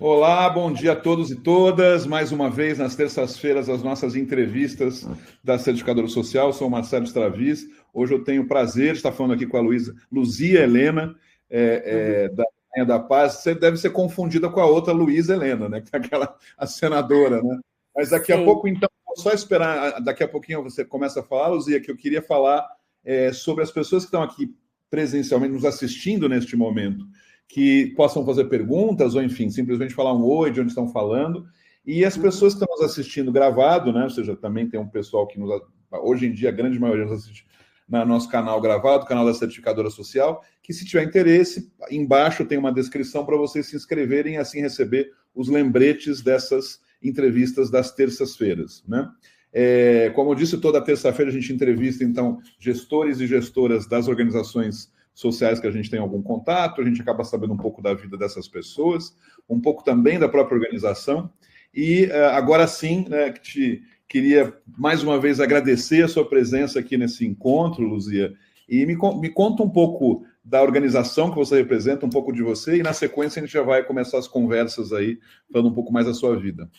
Olá, bom dia a todos e todas. Mais uma vez, nas terças-feiras, as nossas entrevistas da Certificadora Social. Sou o Marcelo Straviz. Hoje eu tenho o prazer de estar falando aqui com a Luzia Helena, da Rainha da Paz. Você deve ser confundida com a outra Luísa Helena, né? Que é a senadora, né? Mas daqui a Sim. pouco, então, vou só esperar. Daqui a pouquinho você começa a falar, Luzia, que eu queria falar sobre as pessoas que estão aqui presencialmente nos assistindo neste momento, que possam fazer perguntas, ou enfim, simplesmente falar um oi de onde estão falando. E as pessoas que estão nos assistindo gravado, né? Ou seja, também tem um pessoal que hoje em dia, a grande maioria nos assiste no nosso canal gravado, canal da Certificadora Social, que se tiver interesse, embaixo tem uma descrição para vocês se inscreverem e assim receber os lembretes dessas entrevistas das terças-feiras, né? Como eu disse, toda terça-feira a gente entrevista, então, gestores e gestoras das organizações sociais que a gente tem algum contato, a gente acaba sabendo um pouco da vida dessas pessoas, um pouco também da própria organização. E agora sim, né, queria mais uma vez agradecer a sua presença aqui nesse encontro, Luzia, e me conta um pouco da organização que você representa, um pouco de você, e na sequência a gente já vai começar as conversas aí, falando um pouco mais da sua vida.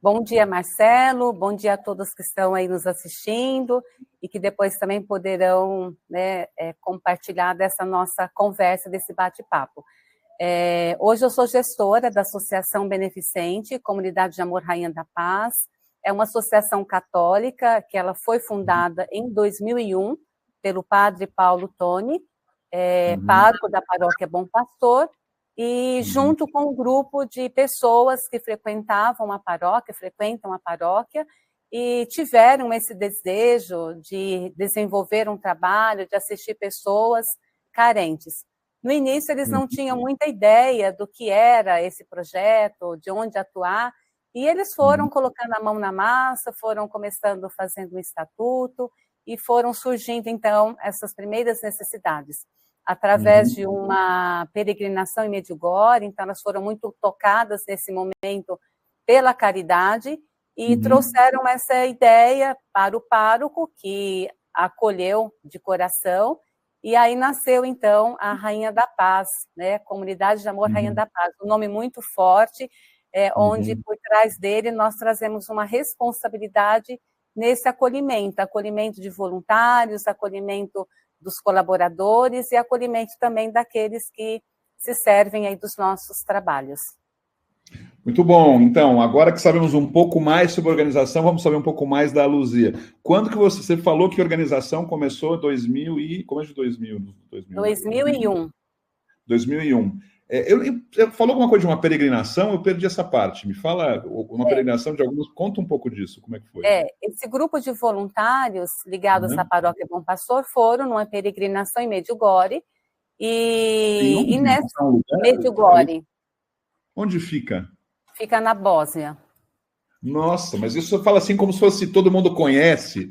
Bom dia, Marcelo. Bom dia a todos que estão aí nos assistindo e que depois também poderão, né, compartilhar dessa nossa conversa, desse bate-papo. Hoje eu sou gestora da Associação Beneficente Comunidade de Amor Rainha da Paz. É uma associação católica que ela foi fundada em 2001 pelo padre Paulo Toni, pároco da paróquia Bom Pastor, e junto com um grupo de pessoas que frequentam a paróquia, e tiveram esse desejo de desenvolver um trabalho, de assistir pessoas carentes. No início, eles não tinham muita ideia do que era esse projeto, de onde atuar, e eles foram colocando a mão na massa, foram começando fazendo um estatuto, e foram surgindo, então, essas primeiras necessidades. Através de uma peregrinação em Medjugorje, então elas foram muito tocadas nesse momento pela caridade e trouxeram essa ideia para o pároco, que acolheu de coração, e aí nasceu, então, a Rainha da Paz, né? Comunidade de Amor Rainha da Paz, um nome muito forte, onde por trás dele nós trazemos uma responsabilidade nesse acolhimento de voluntários, acolhimento dos colaboradores e acolhimento também daqueles que se servem aí dos nossos trabalhos. Muito bom. Então, agora que sabemos um pouco mais sobre a organização, vamos saber um pouco mais da Luzia. Quando que você falou que a organização começou? Começo de 2001. 2001. Você falou alguma coisa de uma peregrinação? Eu perdi essa parte. Me fala uma peregrinação de alguns. Conta um pouco disso. Como é que foi? Esse grupo de voluntários ligados à paróquia Bom Pastor foram numa peregrinação em Medjugorje e nessa Medjugorje. Onde fica? Fica na Bósnia. Nossa, mas isso fala assim como se fosse todo mundo conhece.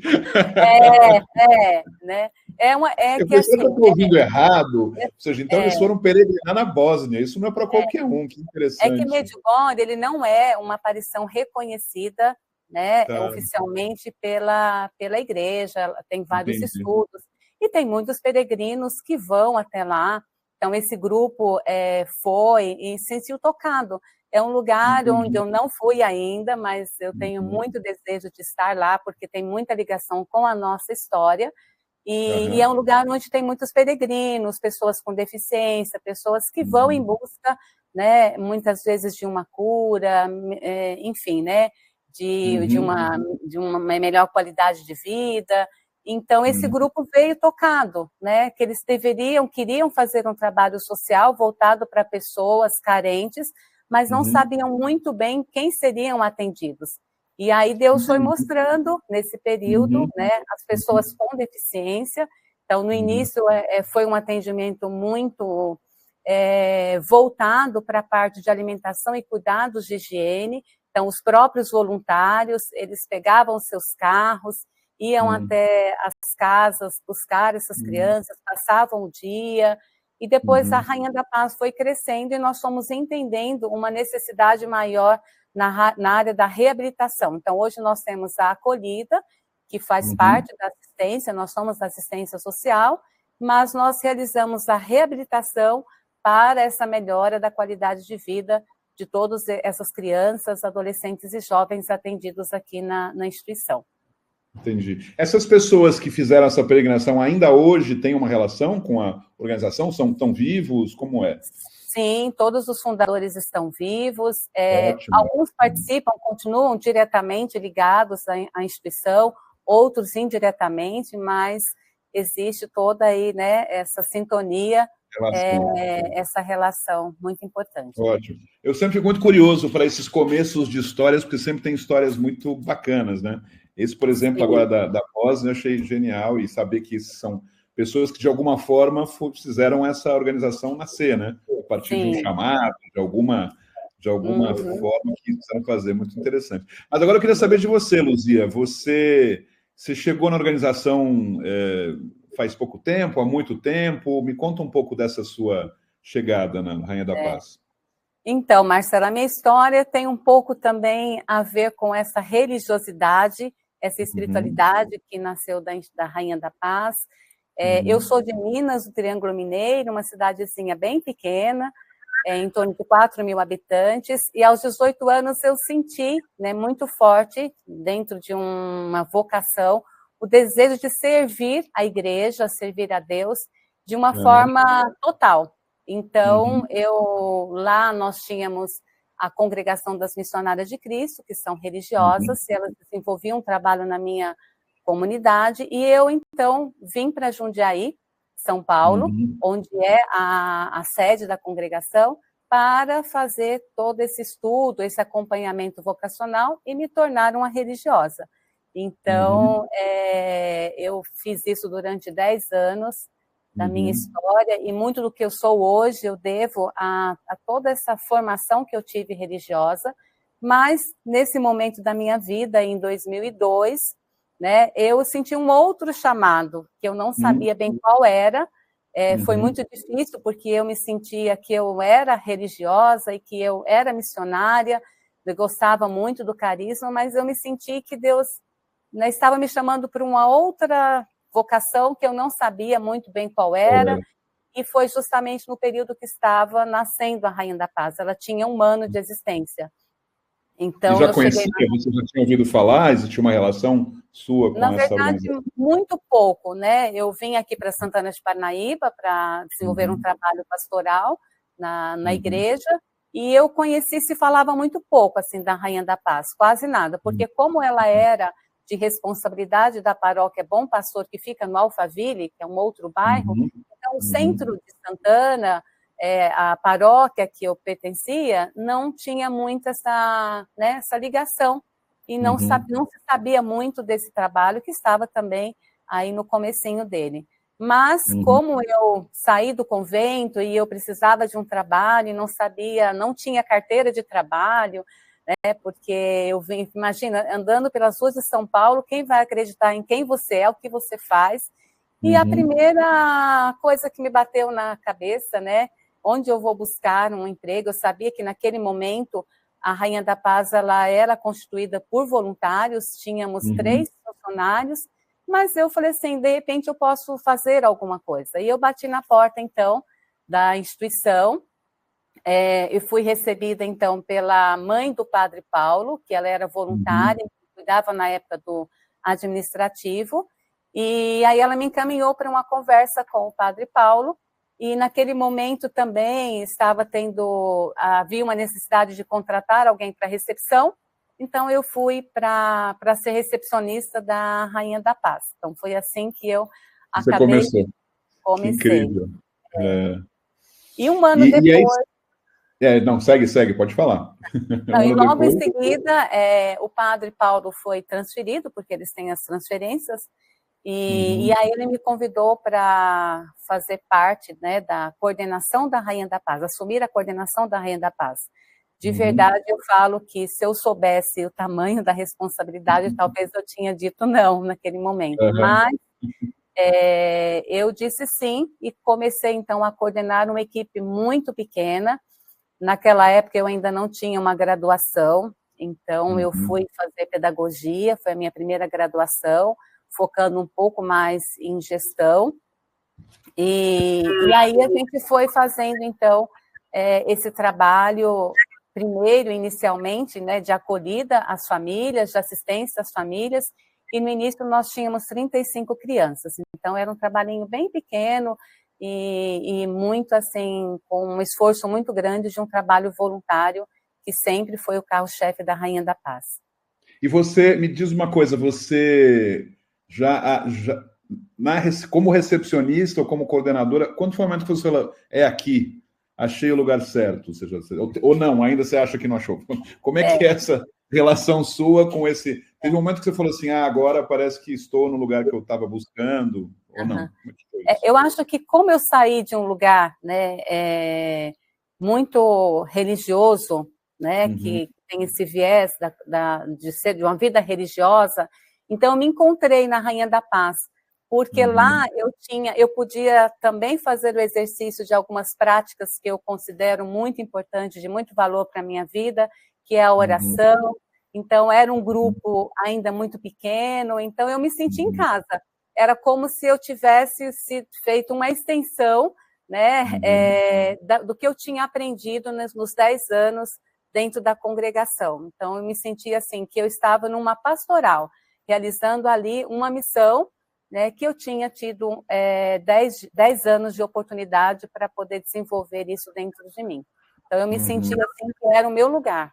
Né? Eu pensei que eu estou ouvindo errado. Ou seja, então eles foram peregrinar na Bósnia. Isso não é para qualquer um, que interessante. É que Medjugorje, ele não é uma aparição reconhecida, né, oficialmente pela igreja, tem vários estudos, e tem muitos peregrinos que vão até lá. Então, esse grupo foi e se sentiu tocado. É um lugar onde eu não fui ainda, mas eu tenho muito desejo de estar lá, porque tem muita ligação com a nossa história, e é um lugar onde tem muitos peregrinos, pessoas com deficiência, pessoas que vão em busca, né, muitas vezes de uma cura, enfim, né, de uma melhor qualidade de vida. Então, esse grupo veio tocado, né, que eles queriam fazer um trabalho social voltado para pessoas carentes, mas não sabiam muito bem quem seriam atendidos. E aí Deus foi mostrando, nesse período, né, as pessoas com deficiência. Então, no início, foi um atendimento muito voltado para a parte de alimentação e cuidados de higiene. Então, os próprios voluntários, eles pegavam seus carros, iam até as casas buscar essas crianças, passavam o dia, e depois a Rainha da Paz foi crescendo e nós fomos entendendo uma necessidade maior na área da reabilitação. Então, hoje nós temos a acolhida, que faz parte da assistência, nós somos da assistência social, mas nós realizamos a reabilitação para essa melhora da qualidade de vida de todas essas crianças, adolescentes e jovens atendidos aqui na instituição. Entendi. Essas pessoas que fizeram essa peregrinação ainda hoje têm uma relação com a organização? Estão vivos? Como é? Sim, todos os fundadores estão vivos. Ótimo. Alguns participam, continuam diretamente ligados à instituição, outros indiretamente, mas existe toda aí, né, essa sintonia, essa relação muito importante. Ótimo. Eu sempre fico muito curioso para esses começos de histórias, porque sempre tem histórias muito bacanas, né? Esse, por exemplo, sim, agora da Pós, eu achei genial, e saber que são pessoas que, de alguma forma, fizeram essa organização nascer, né? A partir sim, de um chamado, de alguma forma que quiseram fazer. Muito interessante. Mas agora eu queria saber de você, Luzia. Você chegou na organização faz pouco tempo, há muito tempo? Me conta um pouco dessa sua chegada na Rainha da Paz. Então, Marcela, a minha história tem um pouco também a ver com essa religiosidade, essa espiritualidade que nasceu da Rainha da Paz. Eu sou de Minas, do Triângulo Mineiro, uma cidadezinha bem pequena, em torno de 4.000 habitantes, e aos 18 anos eu senti, né, muito forte, dentro de uma vocação, o desejo de servir a igreja, servir a Deus, de uma forma total. Então, lá nós tínhamos a Congregação das Missionárias de Cristo, que são religiosas, e elas desenvolviam um trabalho na minha comunidade, e eu, então, vim para Jundiaí, São Paulo, onde é a sede da congregação, para fazer todo esse estudo, esse acompanhamento vocacional e me tornar uma religiosa. Então, eu fiz isso durante 10 anos da minha história, e muito do que eu sou hoje eu devo a toda essa formação que eu tive religiosa, mas nesse momento da minha vida, em 2002, né, eu senti um outro chamado, que eu não sabia bem qual era. Foi muito difícil, porque eu me sentia que eu era religiosa e que eu era missionária, eu gostava muito do carisma, mas eu me senti que Deus, né, estava me chamando para uma outra vocação que eu não sabia muito bem qual era, e foi justamente no período que estava nascendo a Rainha da Paz. Ela tinha 1 ano de existência. Então, você já conhecia, você já tinha ouvido falar? Existia uma relação sua com essa organização? Na verdade, muito pouco, né? Eu vim aqui para Santana de Parnaíba para desenvolver um trabalho pastoral na igreja, e eu conheci, se falava muito pouco, assim, da Rainha da Paz, quase nada, porque como ela era de responsabilidade da paróquia Bom Pastor, que fica no Alphaville, que é um outro bairro, então o centro de Santana, a paróquia que eu pertencia, não tinha muito essa ligação, e não se sabia muito desse trabalho, que estava também aí no comecinho dele. Mas, como eu saí do convento e eu precisava de um trabalho e não sabia, não tinha carteira de trabalho, né, porque eu vim, imagina, andando pelas ruas de São Paulo, quem vai acreditar em quem você é, o que você faz? E a primeira coisa que me bateu na cabeça, né, onde eu vou buscar um emprego, eu sabia que naquele momento a Rainha da Paz ela era constituída por voluntários, tínhamos 3 funcionários, mas eu falei assim, de repente eu posso fazer alguma coisa. E eu bati na porta, então, da instituição, e fui recebida, então, pela mãe do Padre Paulo, que ela era voluntária, cuidava na época do administrativo, e aí ela me encaminhou para uma conversa com o Padre Paulo, e naquele momento também havia uma necessidade de contratar alguém para recepção, então eu fui para ser recepcionista da Rainha da Paz. Então foi assim que eu acabei. Você comecei. Que incrível. E 1 ano depois... não, segue, pode falar. Não, e logo em seguida, o Padre Paulo foi transferido, porque eles têm as transferências, e aí ele me convidou para fazer parte, né, da coordenação da Rainha da Paz, assumir a coordenação da Rainha da Paz. De verdade, eu falo que se eu soubesse o tamanho da responsabilidade, talvez eu tinha dito não naquele momento. Mas eu disse sim e comecei, então, a coordenar uma equipe muito pequena. Naquela época, eu ainda não tinha uma graduação, então eu fui fazer pedagogia, foi a minha primeira graduação, focando um pouco mais em gestão. E aí a gente foi fazendo, então, esse trabalho primeiro, inicialmente, né, de acolhida às famílias, de assistência às famílias, e no início nós tínhamos 35 crianças, então era um trabalhinho bem pequeno e muito, assim, com um esforço muito grande de um trabalho voluntário, que sempre foi o carro-chefe da Rainha da Paz. E você, me diz uma coisa, você como recepcionista ou como coordenadora, quando foi o momento que você falou, é aqui, achei o lugar certo, ou não, ainda você acha que não achou? Como é que é essa relação sua com esse... Teve um momento que você falou assim, agora parece que estou no lugar que eu estava buscando, ou não? Eu acho que como eu saí de um lugar, né, muito religioso, né, que tem esse viés de ser de uma vida religiosa, então eu me encontrei na Rainha da Paz, porque lá eu podia também fazer o exercício de algumas práticas que eu considero muito importantes, de muito valor para a minha vida, que é a oração. Então era um grupo ainda muito pequeno, então eu me senti em casa. Era como se eu tivesse feito uma extensão, né, do que eu tinha aprendido nos 10 anos dentro da congregação. Então, eu me sentia assim, que eu estava numa pastoral, realizando ali uma missão, né, que eu tinha tido 10 anos de oportunidade para poder desenvolver isso dentro de mim. Então, eu me sentia assim, que era o meu lugar.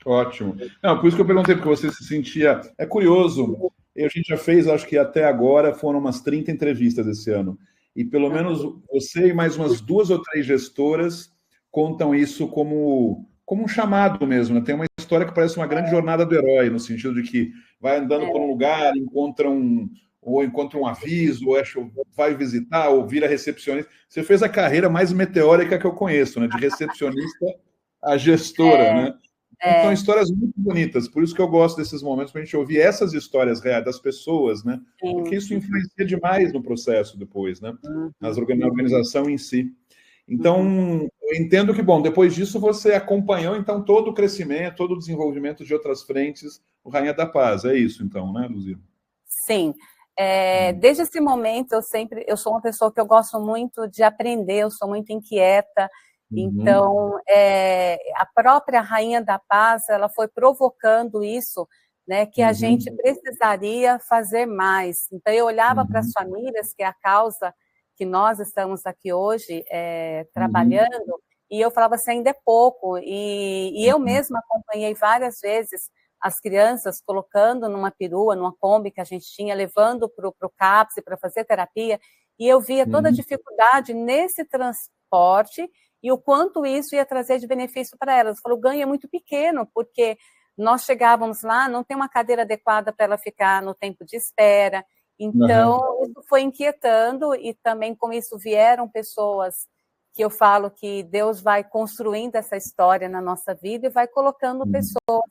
Ótimo. Não, por isso que eu perguntei, porque você se sentia... É curioso, a gente já fez, acho que até agora, foram umas 30 entrevistas esse ano, e pelo menos você e mais umas 2 ou 3 gestoras contam isso como um chamado mesmo, né? Tem uma história que parece uma grande jornada do herói, no sentido de que vai andando por um lugar, encontra um aviso, ou vai visitar, ou vira recepcionista. Você fez a carreira mais meteórica que eu conheço, né? De recepcionista a gestora, né? São histórias muito bonitas, por isso que eu gosto desses momentos, para a gente ouvir essas histórias reais das pessoas, né? Porque isso influencia demais no processo depois, né? Na organização em si. Então, eu entendo que, bom, depois disso você acompanhou, então, todo o crescimento, todo o desenvolvimento de outras frentes no Rainha da Paz. É isso, então, né, Luzia? Sim. Desde esse momento, eu sou uma pessoa que eu gosto muito de aprender, eu sou muito inquieta, então, a própria Rainha da Paz, ela foi provocando isso, né, que a gente precisaria fazer mais. Então, eu olhava para as famílias, que é a causa que nós estamos aqui hoje trabalhando, e eu falava assim, ainda é pouco, e eu mesma acompanhei várias vezes as crianças colocando numa perua, numa Kombi que a gente tinha, levando para o CAPS para fazer terapia, e eu via toda a dificuldade nesse transporte, e o quanto isso ia trazer de benefício para elas. Eu falo, o ganho é muito pequeno, porque nós chegávamos lá, não tem uma cadeira adequada para ela ficar no tempo de espera, então isso foi inquietando, e também com isso vieram pessoas que eu falo que Deus vai construindo essa história na nossa vida e vai colocando pessoas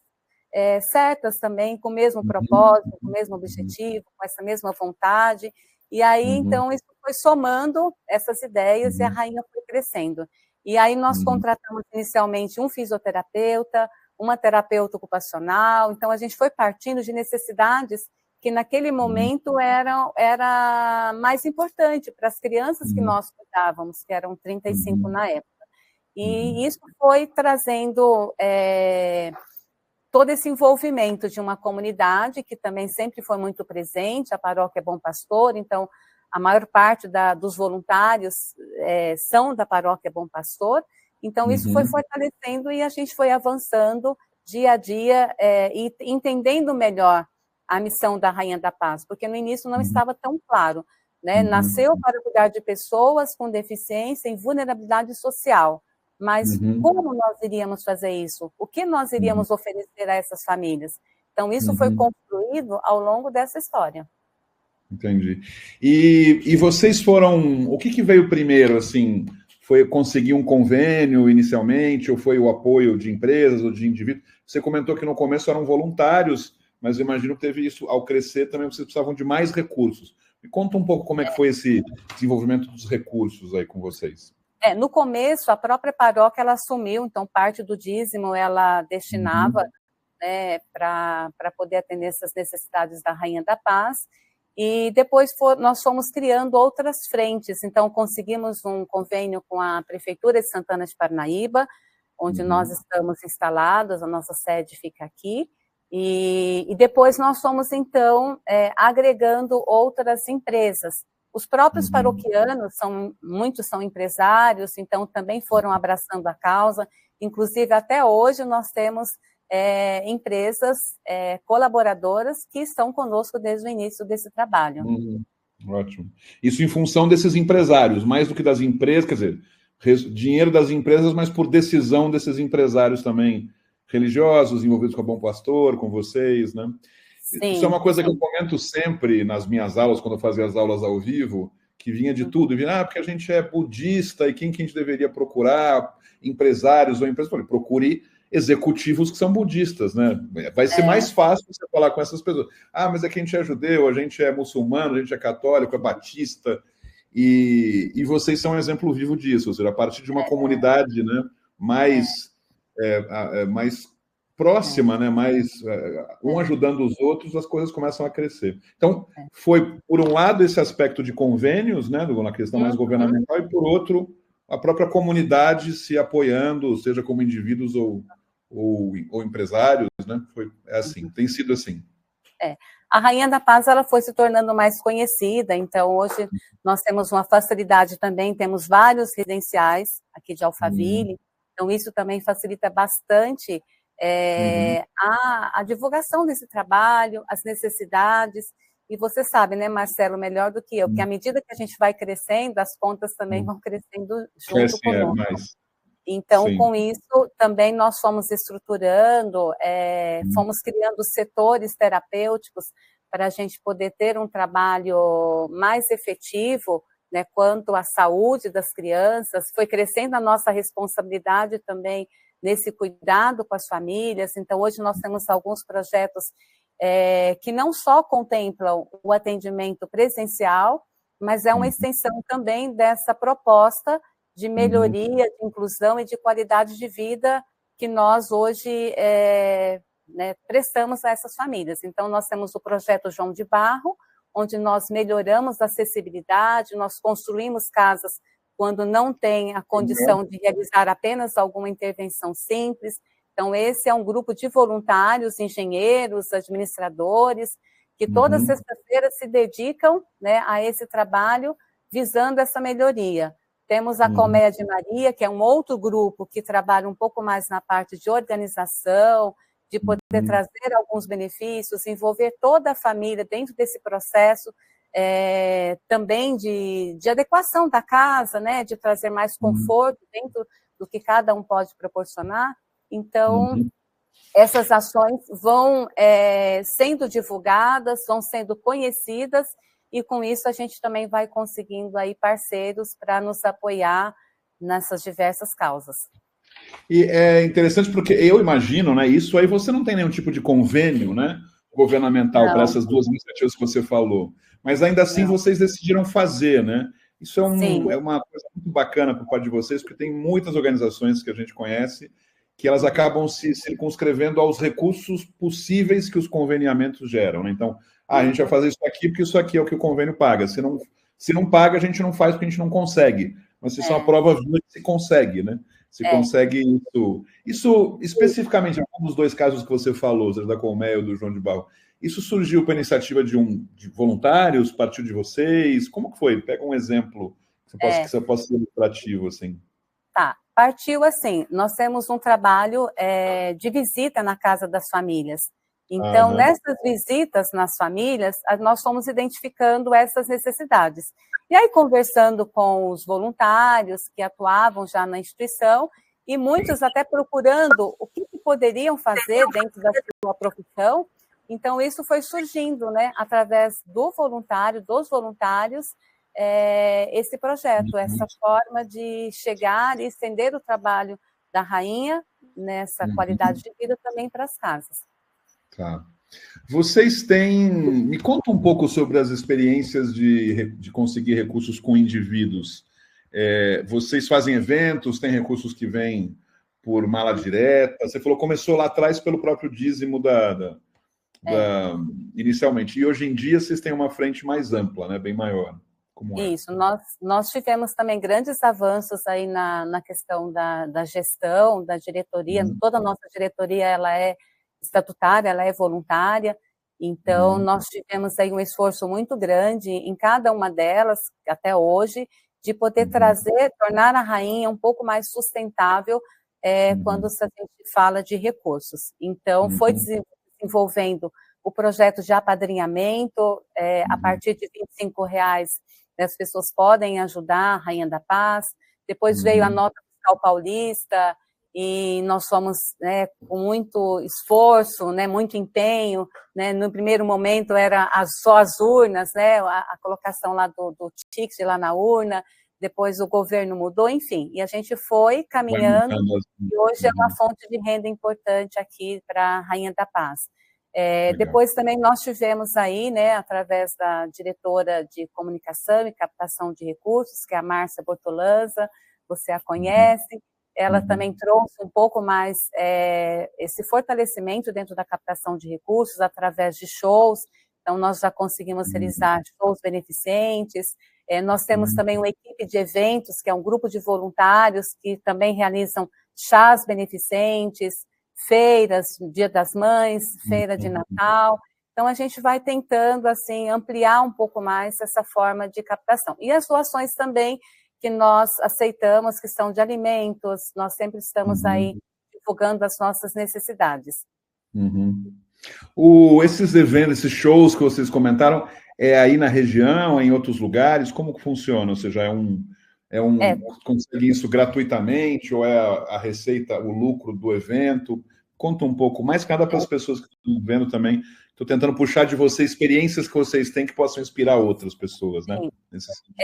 certas também, com o mesmo propósito, com o mesmo objetivo, com essa mesma vontade, e aí então isso foi somando essas ideias e a Rainha foi crescendo. E aí nós contratamos inicialmente um fisioterapeuta, uma terapeuta ocupacional, então a gente foi partindo de necessidades que naquele momento era mais importante para as crianças que nós cuidávamos, que eram 35 na época. E isso foi trazendo todo esse envolvimento de uma comunidade que também sempre foi muito presente, a Paróquia Bom Pastor, então a maior parte dos voluntários são da Paróquia Bom Pastor, então isso foi fortalecendo e a gente foi avançando dia a dia e entendendo melhor a missão da Rainha da Paz, porque no início não estava tão claro, né? Nasceu para cuidar de pessoas com deficiência e vulnerabilidade social, mas como nós iríamos fazer isso? O que nós iríamos oferecer a essas famílias? Então isso foi construído ao longo dessa história. Entendi. E vocês foram... O que veio primeiro, assim? Foi conseguir um convênio inicialmente, ou foi o apoio de empresas ou de indivíduos? Você comentou que no começo eram voluntários, mas eu imagino que teve isso, ao crescer também vocês precisavam de mais recursos. Me conta um pouco como é que foi esse desenvolvimento dos recursos aí com vocês. No começo, a própria paróquia, ela assumiu, então parte do dízimo ela destinava, né, para poder atender essas necessidades da Rainha da Paz, e depois nós fomos criando outras frentes, então conseguimos um convênio com a Prefeitura de Santana de Parnaíba, onde nós estamos instalados, a nossa sede fica aqui, e depois nós fomos, então, agregando outras empresas. Os próprios paroquianos, muitos são empresários, então também foram abraçando a causa, inclusive até hoje nós temos empresas colaboradoras que estão conosco desde o início desse trabalho. Ótimo. Isso em função desses empresários, mais do que das empresas, quer dizer, dinheiro das empresas, mas por decisão desses empresários também religiosos, envolvidos com a Bom Pastor, com vocês, né? Sim, isso é uma coisa que eu comento sempre nas minhas aulas, quando eu fazia as aulas ao vivo, que vinha de tudo, vinha, porque a gente é budista, e quem que a gente deveria procurar? Empresários ou empresas? Eu falei, procure executivos que são budistas, né? Vai ser mais fácil você falar com essas pessoas. Mas é que a gente é judeu, a gente é muçulmano, a gente é católico, é batista, e vocês são um exemplo vivo disso, ou seja, a partir de uma comunidade, né, mais próxima, né, mais um ajudando os outros, as coisas começam a crescer. Então, foi, por um lado, esse aspecto de convênios, né, na questão mais governamental, e por outro, a própria comunidade se apoiando, seja como indivíduos ou empresários, né? Assim, tem sido assim. A Rainha da Paz, ela foi se tornando mais conhecida, então hoje nós temos uma facilidade também, temos vários residenciais aqui de Alphaville, então isso também facilita bastante a divulgação desse trabalho, as necessidades, e você sabe, né, Marcelo, melhor do que eu, que à medida que a gente vai crescendo, as contas também vão crescendo junto conosco. Então, com isso, também nós fomos estruturando, fomos criando setores terapêuticos para a gente poder ter um trabalho mais efetivo, né, quanto à saúde das crianças. Foi crescendo a nossa responsabilidade também nesse cuidado com as famílias. Então, hoje nós temos alguns projetos que não só contemplam o atendimento presencial, mas é uma extensão também dessa proposta de melhoria, de inclusão e de qualidade de vida que nós hoje prestamos a essas famílias. Então, nós temos o projeto João de Barro, onde nós melhoramos a acessibilidade, nós construímos casas quando não tem a condição de realizar apenas alguma intervenção simples. Então, esse é um grupo de voluntários, engenheiros, administradores, que toda sexta-feira se dedicam, né, a esse trabalho, visando essa melhoria. Temos a Colmeia de Maria, que é um outro grupo que trabalha um pouco mais na parte de organização, de poder trazer alguns benefícios, envolver toda a família dentro desse processo, também de adequação da casa, né, de trazer mais conforto dentro do que cada um pode proporcionar. Então, essas ações vão sendo divulgadas, vão sendo conhecidas, e com isso a gente também vai conseguindo aí parceiros para nos apoiar nessas diversas causas. E é interessante porque eu imagino, né, isso aí você não tem nenhum tipo de convênio, né, governamental para essas duas iniciativas que você falou, mas ainda assim vocês decidiram fazer, né? Isso é uma coisa muito bacana por parte de vocês, porque tem muitas organizações que a gente conhece que elas acabam se circunscrevendo aos recursos possíveis que os conveniamentos geram, né? Então, a gente vai fazer isso aqui porque isso aqui é o que o convênio paga. Se não paga, a gente não faz porque a gente não consegue. Mas isso é uma prova viva que se consegue, né? Se consegue isso. Isso, especificamente, um dos dois casos que você falou, seja da Colmeia ou do João de Barro, isso surgiu para iniciativa de voluntários, partiu de vocês? Como que foi? Pega um exemplo que você possa ser ilustrativo, assim. Tá, partiu assim, nós temos um trabalho de visita na casa das famílias. Então, nessas visitas nas famílias, nós fomos identificando essas necessidades. E aí, conversando com os voluntários que atuavam já na instituição, e muitos até procurando o que poderiam fazer dentro da sua profissão. Então, isso foi surgindo, né, através dos voluntários, esse projeto, essa forma de chegar e estender o trabalho da rainha nessa qualidade de vida também para as casas. Tá. Vocês têm... Me conta um pouco sobre as experiências de conseguir recursos com indivíduos. Vocês fazem eventos, tem recursos que vêm por mala direta? Você falou que começou lá atrás pelo próprio dízimo inicialmente. E hoje em dia vocês têm uma frente mais ampla, né? Bem maior. Como é? Isso, nós tivemos também grandes avanços aí na questão da gestão, da diretoria. Toda a nossa diretoria, ela é estatutária, ela é voluntária, então nós tivemos aí um esforço muito grande em cada uma delas, até hoje, de poder tornar a rainha um pouco mais sustentável quando a gente fala de recursos. Então, foi desenvolvendo o projeto de apadrinhamento, a partir de R$ 25, as pessoas podem ajudar a Rainha da Paz. Depois veio a nota fiscal paulista, e nós fomos, né, com muito esforço, né, muito empenho, né, no primeiro momento era só as urnas, né, a colocação lá do ticket lá na urna, depois o governo mudou, enfim, e a gente foi caminhando, e hoje é uma fonte de renda importante aqui para a Rainha da Paz. Depois também nós tivemos aí, né, através da diretora de comunicação e captação de recursos, que é a Márcia Bortolanza, você a conhece, ela também trouxe um pouco mais esse fortalecimento dentro da captação de recursos através de shows. Então nós já conseguimos realizar shows beneficentes, nós temos também uma equipe de eventos, que é um grupo de voluntários que também realizam chás beneficentes, feiras, Dia das Mães, feira de Natal. Então, a gente vai tentando, assim, ampliar um pouco mais essa forma de captação. E as doações também que nós aceitamos, que são de alimentos, nós sempre estamos aí divulgando as nossas necessidades. Esses eventos, esses shows que vocês comentaram, é aí na região, é em outros lugares? Como que funciona? Ou seja, consegue isso gratuitamente, ou é a receita, o lucro do evento? Conta um pouco mais, cada para as pessoas que estão vendo também. Estou tentando puxar de você experiências que vocês têm que possam inspirar outras pessoas, né? Nesse sentido.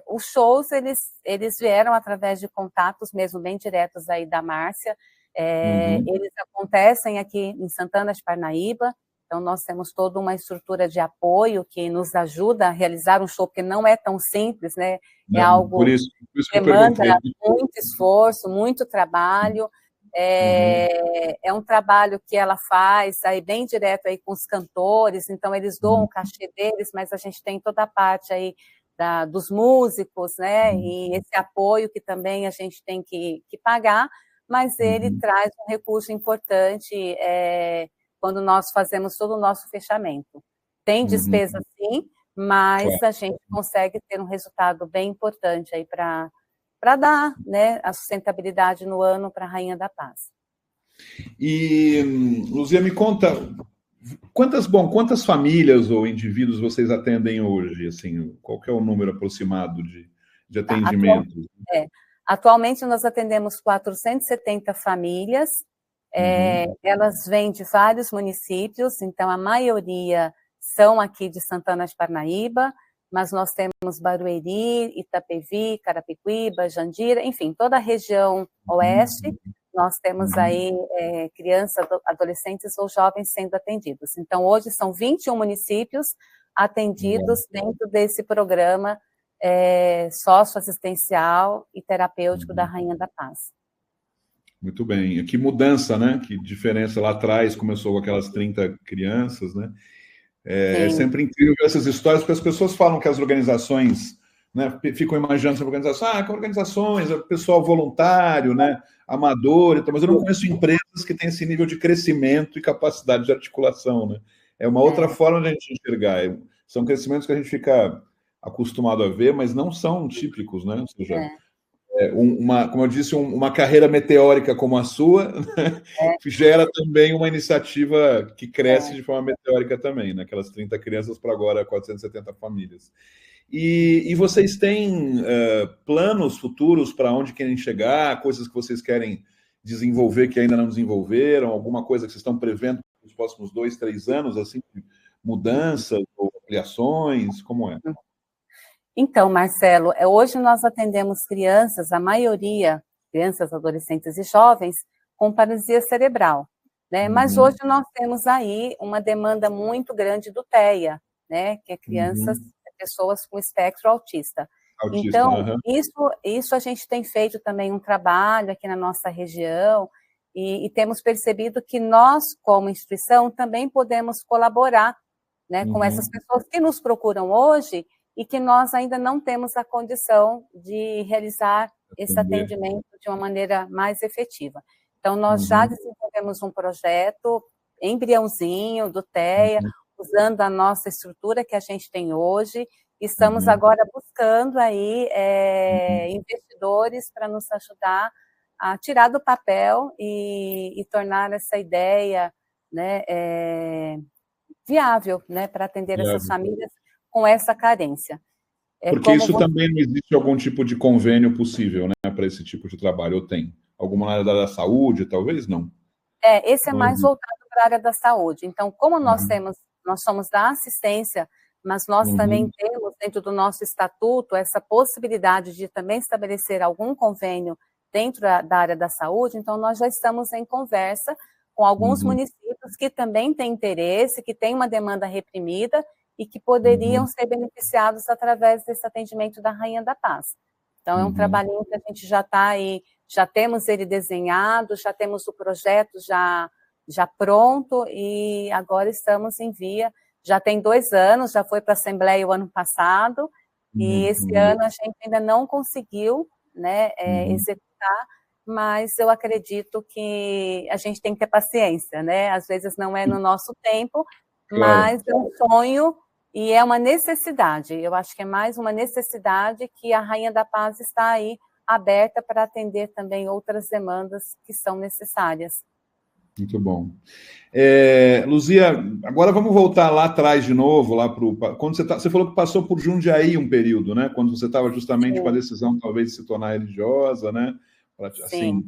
Os shows, eles vieram através de contatos mesmo bem diretos aí da Márcia. Eles acontecem aqui em Santana de Parnaíba. Então, nós temos toda uma estrutura de apoio que nos ajuda a realizar um show, porque não é tão simples, né? É algo por isso que demanda muito esforço, muito trabalho. É um trabalho que ela faz aí bem direto aí com os cantores, então eles doam o cachê deles, mas a gente tem toda a parte aí dos músicos, né? E esse apoio que também a gente tem que pagar, mas ele traz um recurso importante quando nós fazemos todo o nosso fechamento. Tem despesa sim, mas a gente consegue ter um resultado bem importante aí para dar, né, a sustentabilidade no ano para a Rainha da Paz. E, Luzia, me conta, quantas famílias ou indivíduos vocês atendem hoje? Assim, qual que é o número aproximado de atendimento? Atualmente nós atendemos 470 famílias, elas vêm de vários municípios, então a maioria são aqui de Santana de Parnaíba, mas nós temos Barueri, Itapevi, Carapicuíba, Jandira, enfim, toda a região oeste, nós temos aí crianças, adolescentes ou jovens sendo atendidos. Então, hoje são 21 municípios atendidos dentro desse programa socioassistencial e terapêutico da Rainha da Paz. Muito bem. Que mudança, né? Que diferença lá atrás, começou com aquelas 30 crianças, né? É sempre incrível ver essas histórias, porque as pessoas falam que as organizações, né, ficam imaginando essa organização, que organizações, pessoal voluntário, né, amador, mas eu não conheço empresas que têm esse nível de crescimento e capacidade de articulação, né? É uma outra forma de a gente enxergar. São crescimentos que a gente fica acostumado a ver, mas não são típicos, né? Ou seja, como eu disse, uma carreira meteórica como a sua, né, gera também uma iniciativa que cresce de forma meteórica também, né? Aquelas 30 crianças para agora 470 famílias. E vocês têm planos futuros para onde querem chegar, coisas que vocês querem desenvolver que ainda não desenvolveram, alguma coisa que vocês estão prevendo nos próximos 2, 3 anos, assim, mudanças ou ampliações, como é? Então, Marcelo, hoje nós atendemos crianças, a maioria, crianças, adolescentes e jovens, com paralisia cerebral, né? Mas hoje nós temos aí uma demanda muito grande do TEA, né? Que é pessoas com espectro autista. Então, isso a gente tem feito também um trabalho aqui na nossa região e temos percebido que nós, como instituição, também podemos colaborar, né, com essas pessoas que nos procuram hoje e que nós ainda não temos a condição de realizar esse atendimento de uma maneira mais efetiva. Então, nós já desenvolvemos um projeto embriãozinho do TEA, usando a nossa estrutura que a gente tem hoje. Estamos agora buscando aí investidores para nos ajudar a tirar do papel e tornar essa ideia, né, viável, né, para atender essas famílias com essa carência. Porque isso também não existe algum tipo de convênio possível, né, para esse tipo de trabalho, ou tem? Alguma na área da saúde, talvez não? Esse é mais voltado para a área da saúde. Então, como nós somos da assistência, mas nós também temos dentro do nosso estatuto essa possibilidade de também estabelecer algum convênio dentro da área da saúde, então nós já estamos em conversa com alguns municípios que também têm interesse, que têm uma demanda reprimida e que poderiam ser beneficiados através desse atendimento da Rainha da Paz. Então, é um trabalhinho que a gente já está aí, já temos ele desenhado, já temos o projeto já pronto e agora estamos em via. Já tem 2 anos, já foi para a Assembleia o ano passado, e esse ano a gente ainda não conseguiu, né, executar, mas eu acredito que a gente tem que ter paciência, né? Às vezes não é no nosso tempo, mas é um sonho e é uma necessidade. Eu acho que é mais uma necessidade que a Rainha da Paz está aí aberta para atender também outras demandas que são necessárias. Muito bom. Luzia, agora vamos voltar lá atrás de novo, lá para quando você falou que passou por Jundiaí um período, né? Quando você estava justamente com a decisão, talvez, de se tornar religiosa, né? Assim,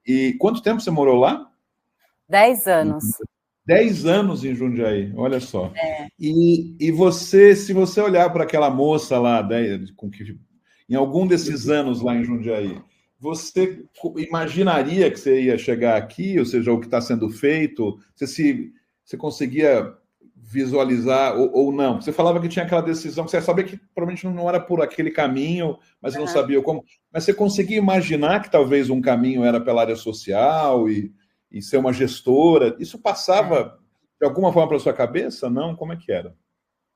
e quanto tempo você morou lá? 10 anos. 10 anos em Jundiaí, olha só. E você, se você olhar para aquela moça lá, em algum desses anos lá em Jundiaí, você imaginaria que você ia chegar aqui, ou seja, o que está sendo feito? Você conseguia visualizar ou não? Você falava que tinha aquela decisão, que você sabia que provavelmente não era por aquele caminho, mas você não sabia como. Mas você conseguia imaginar que talvez um caminho era pela área social e ser uma gestora? Isso passava de alguma forma pela sua cabeça? Não? Como é que era?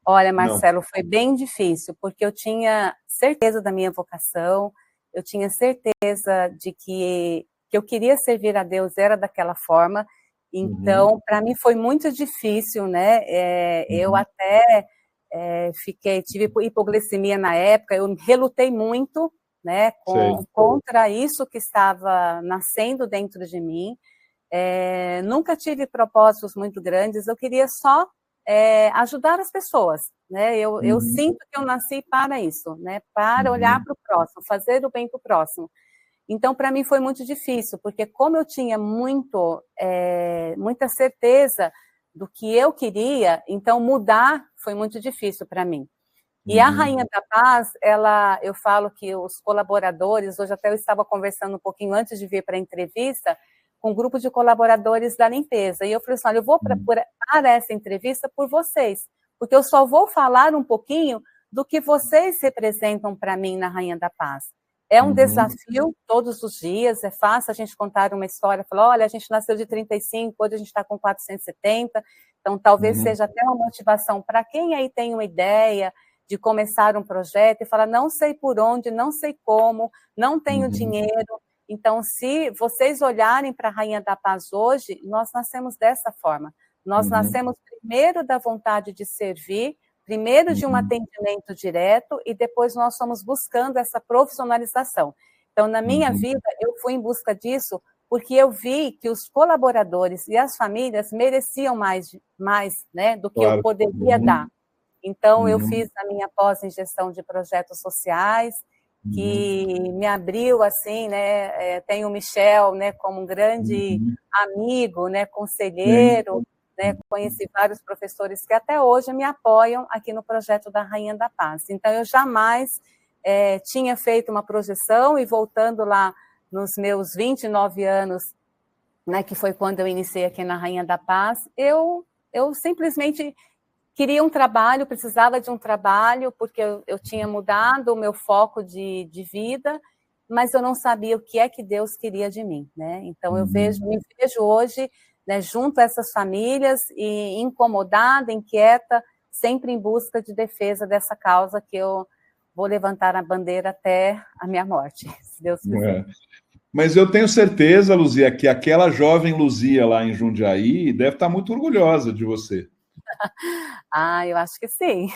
Olha, Marcelo, foi bem difícil, porque eu tinha certeza da minha vocação, eu tinha certeza de que eu queria servir a Deus, era daquela forma, então, para mim foi muito difícil, né? Eu até tive hipoglicemia na época, eu relutei muito, né, contra isso que estava nascendo dentro de mim. Nunca tive propósitos muito grandes, eu queria só ajudar as pessoas, né? Eu sinto que eu nasci para isso, né? Para olhar para o próximo, fazer o bem para o próximo. Então, para mim foi muito difícil, porque como eu tinha muita certeza do que eu queria, então mudar foi muito difícil para mim. E a Rainha da Paz, eu falo que os colaboradores, hoje até eu estava conversando um pouquinho antes de vir para a entrevista, com um grupo de colaboradores da limpeza, e eu falei assim, olha, eu vou para essa entrevista por vocês, porque eu só vou falar um pouquinho do que vocês representam para mim na Rainha da Paz. É um desafio todos os dias, é fácil a gente contar uma história, falar, olha, a gente nasceu de 35, hoje a gente está com 470, então talvez seja até uma motivação para quem aí tem uma ideia de começar um projeto e falar, não sei por onde, não sei como, não tenho dinheiro. Então, se vocês olharem para a Rainha da Paz hoje, nós nascemos dessa forma. Nós nascemos primeiro da vontade de servir, primeiro de um atendimento direto e depois nós fomos buscando essa profissionalização. Então, na minha vida, eu fui em busca disso porque eu vi que os colaboradores e as famílias mereciam mais, né, do que eu poderia dar. Então, eu fiz a minha pós em gestão de projetos sociais, que me abriu, assim, né, tem o Michel, né, como um grande amigo, né, conselheiro, né, conheci vários professores que até hoje me apoiam aqui no projeto da Rainha da Paz. Então, eu jamais tinha feito uma projeção, e voltando lá nos meus 29 anos, né, que foi quando eu iniciei aqui na Rainha da Paz, eu simplesmente queria um trabalho, precisava de um trabalho, porque eu tinha mudado o meu foco de vida, mas eu não sabia o que é que Deus queria de mim, né? Então, me vejo hoje, né, junto a essas famílias, e incomodada, inquieta, sempre em busca de defesa dessa causa que eu vou levantar a bandeira até a minha morte, se Deus quiser. Mas eu tenho certeza, Luzia, que aquela jovem Luzia lá em Jundiaí deve estar muito orgulhosa de você. Eu acho que sim.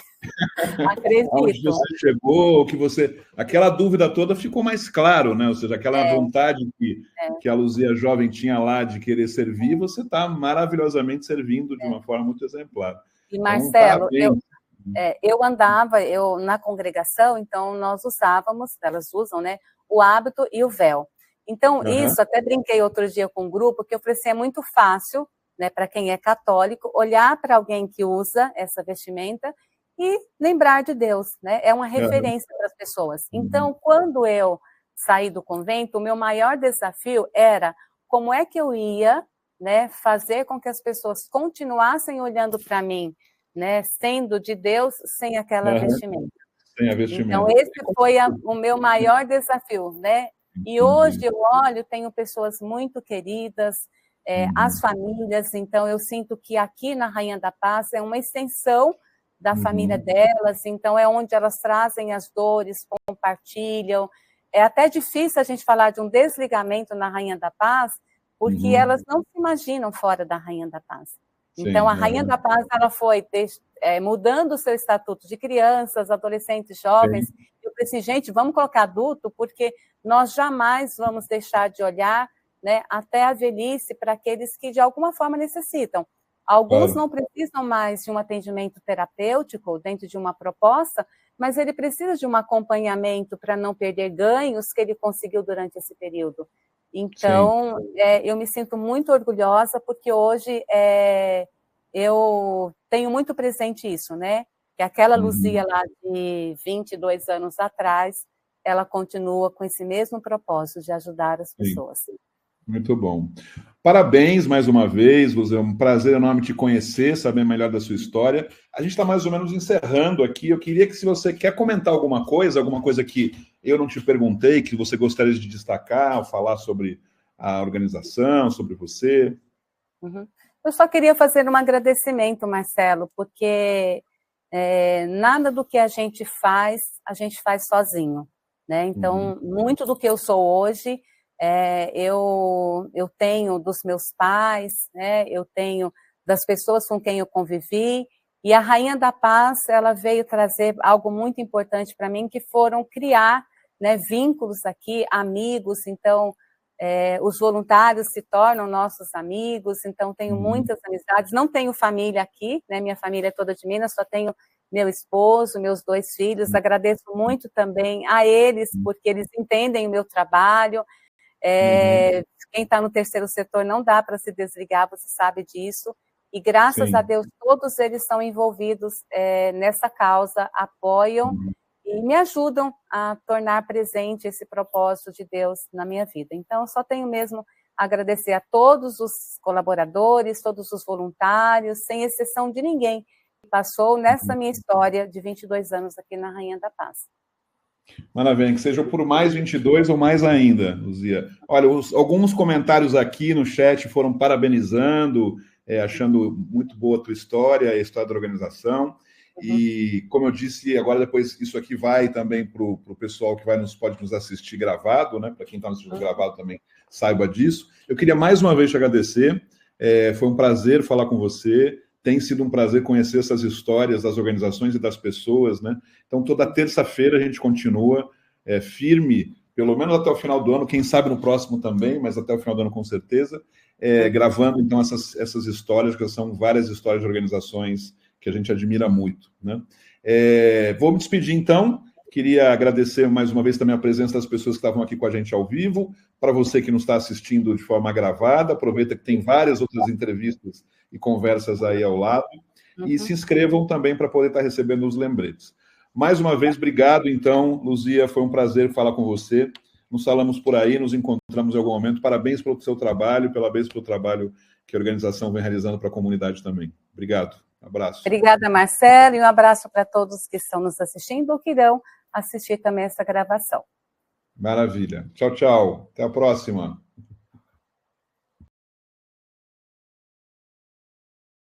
Onde Acredito. você chegou, que você... Aquela dúvida toda ficou mais claro, né? Ou seja, aquela vontade que a Luzia jovem tinha lá de querer servir, você está maravilhosamente servindo de uma forma muito exemplar. E, Então, Marcelo, parabéns. eu andava na congregação, então nós usávamos, elas usam, né, o hábito e o véu. Então, isso, até brinquei outro dia com um grupo, que eu falei assim, é muito fácil, né, para quem é católico, olhar para alguém que usa essa vestimenta e lembrar de Deus, né? É uma referência para as pessoas. Então, quando eu saí do convento, o meu maior desafio era como é que eu ia, né, fazer com que as pessoas continuassem olhando para mim, né, sendo de Deus, sem aquela vestimenta. Sem a vestimenta. Então, esse foi o meu maior desafio, né? E hoje eu olho, tenho pessoas muito queridas, as famílias, então eu sinto que aqui na Rainha da Paz é uma extensão da família delas, então é onde elas trazem as dores, compartilham. É até difícil a gente falar de um desligamento na Rainha da Paz, porque elas não se imaginam fora da Rainha da Paz. Então, a Rainha da Paz, ela foi mudando o seu estatuto de crianças, adolescentes, jovens. Eu falei assim, gente, vamos colocar adulto, porque nós jamais vamos deixar de olhar, né, até a velhice para aqueles que, de alguma forma, necessitam. Alguns não precisam mais de um atendimento terapêutico dentro de uma proposta, mas ele precisa de um acompanhamento para não perder ganhos que ele conseguiu durante esse período. Então, eu me sinto muito orgulhosa, porque hoje eu tenho muito presente isso, né? Que aquela Luzia lá de 22 anos atrás, ela continua com esse mesmo propósito de ajudar as pessoas. Muito bom. Parabéns mais uma vez, Luzia. É um prazer enorme te conhecer, saber melhor da sua história. A gente está mais ou menos encerrando aqui. Eu queria que, se você quer comentar alguma coisa que eu não te perguntei, que você gostaria de destacar, ou falar sobre a organização, sobre você. Eu só queria fazer um agradecimento, Marcelo, porque nada do que a gente faz sozinho, né? Então, muito do que eu sou hoje, eu tenho dos meus pais, né? Eu tenho das pessoas com quem eu convivi, e a Rainha da Paz, ela veio trazer algo muito importante para mim, que foram criar, né, vínculos aqui, amigos. Então, os voluntários se tornam nossos amigos, então tenho muitas amizades. Não tenho família aqui, né? Minha família é toda de Minas, só tenho meu esposo, meus 2 filhos. Agradeço muito também a eles, porque eles entendem o meu trabalho. Quem está no terceiro setor não dá para se desligar, você sabe disso. E graças a Deus, todos eles são envolvidos nessa causa, apoiam e me ajudam a tornar presente esse propósito de Deus na minha vida. Então, eu só tenho mesmo a agradecer a todos os colaboradores, todos os voluntários, sem exceção de ninguém, que passou nessa minha história de 22 anos aqui na Rainha da Paz. Maravilha, que seja por mais 22 ou mais ainda, Luzia. Olha, alguns comentários aqui no chat foram parabenizando, achando muito boa a tua história, a história da organização. E, como eu disse, agora depois isso aqui vai também para o pessoal que pode nos assistir gravado, né? Para quem está nos assistindo gravado também saiba disso. Eu queria mais uma vez te agradecer. Foi um prazer falar com você. Tem sido um prazer conhecer essas histórias das organizações e das pessoas, né? Então, toda terça-feira a gente continua firme, pelo menos até o final do ano, quem sabe no próximo também, mas até o final do ano com certeza, gravando, então, essas histórias, que são várias histórias de organizações que a gente admira muito, né? Vou me despedir, então. Queria agradecer mais uma vez também a presença das pessoas que estavam aqui com a gente ao vivo. Para você que nos está assistindo de forma gravada, aproveita que tem várias outras entrevistas e conversas aí ao lado. E se inscrevam também para poder estar recebendo os lembretes. Mais uma vez, obrigado, então, Luzia. Foi um prazer falar com você. Nos falamos por aí, nos encontramos em algum momento. Parabéns pelo seu trabalho, parabéns pelo trabalho que a organização vem realizando para a comunidade também. Obrigado. Um abraço. Obrigada, Marcelo, e um abraço para todos que estão nos assistindo ou que irão assistir também essa gravação. Maravilha. Tchau, tchau. Até a próxima.